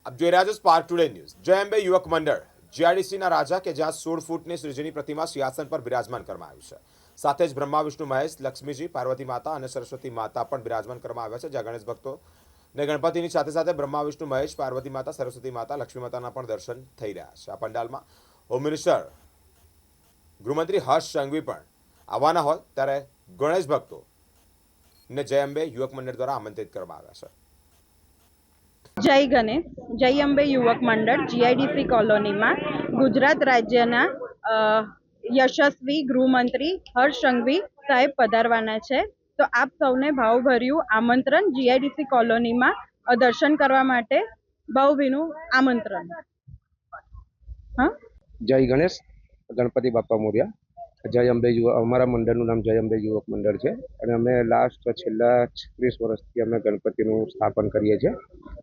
આપ જોઈ રહ્યા છો સ્પાર્ક ટુડે ન્યૂઝ। જય અંબે યુવક મંડળ જીઆઈડીસીના રાજા કે જ્યાં 16 ફૂટની શ્રીજીની પ્રતિમા સિંહાસન પર બિરાજમાન કરવામાં આવ્યું છે। સાથે જ બ્રહ્મા વિષ્ણુ મહેશ લક્ષ્મીજી પાર્વતી માતા અને સરસ્વતી માતા પણ બિરાજમાન કરવામાં આવ્યા છે। જ્યાં ગણેશ ભક્તો ને ગણપતિની સાથે સાથે બ્રહ્મા વિષ્ણુ મહેશ પાર્વતી માતા સરસ્વતી માતા લક્ષ્મી માતાના પણ દર્શન થઈ રહ્યા છે। આ પંડાલમાં હોમ મિનિસ્ટર ગૃહમંત્રી હર્ષ સંઘવી પણ આવવાના હોય ત્યારે ગણેશ ભક્તો ને જય અંબે યુવક મંડળ દ્વારા આમંત્રિત કરવામાં આવ્યા છે। જય ગણેશ જય અંબે યુવક મંડળ જીઆઈડીસી કોલોનીમાં ગુજરાત રાજ્યના યશસ્વી ગૃહમંત્રી હર્ષ સંઘવી સાહેબ પધારવાના છે। તો આપ સૌને ભાવભર્યું આમંત્રણ જીઆઈડીસી કોલોનીમાં દર્શન કરવા માટે ભાવભીનું આમંત્રણ। હા, જય ગણેશ, ગણપતિ બાપા મોર્યા। જય અંબે અમારા મંડળનું નામ જય અંબે યુવક મંડળ છે અને અમે છેલ્લા 36 વર્ષથી અમે ગણપતિનું સ્થાપન કરીએ છીએ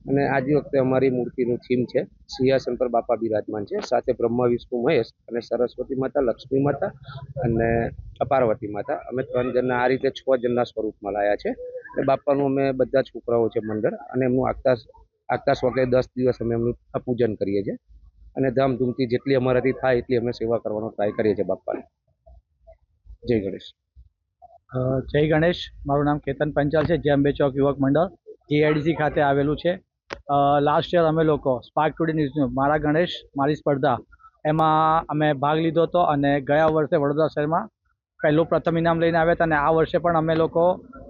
અને આજે વખતે અમારી મૂર્તિનું થીમ છે સિંહાસન પર બાપા બિરાજમાન છે। સાથે બ્રહ્મા વિષ્ણુ મહેશ અને સરસ્વતી માતા લક્ષ્મી માતા અને પાર્વતી માતા અમે 3 જણના આ રીતે 6 જણના સ્વરૂપમાં લાયા છે અને બાપાનું અમે બધા છોકરાઓ છે મંડળ અને એમનું આગતા સ્વકે 10 દિવસ અમે એમનું પૂજન કરીએ છીએ અને ધામધૂમથી જેટલી અમારાથી થાય એટલી અમે સેવા કરવાનો ટ્રાય કરીએ છીએ બાપાને। જય ગણેશ। જય ગણેશ, મારું નામ કેતન પંચાલ છે। જય અંબે ચોક યુવક મંડળ જીઆઈડીસી ખાતે આવેલું છે। લાસ્ટ યર અમે લોકો સ્પાર્ક ટુડે ન્યૂઝનું મારા ગણેશ મારી સ્પર્ધા એમાં અમે ભાગ લીધો હતો અને ગયા વર્ષે વડોદરા શહેરમાં પ્રથમ ઇનામ લઈને આવ્યા હતા અને આ વર્ષે પણ અમે લોકો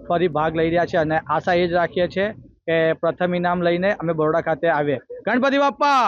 ફરી ભાગ લઈ રહ્યા છીએ અને આશા એ જ રાખીએ છીએ કે પ્રથમ ઇનામ લઈને અમે બરોડા ખાતે આવીએ। ગણપતિ બાપ્પા।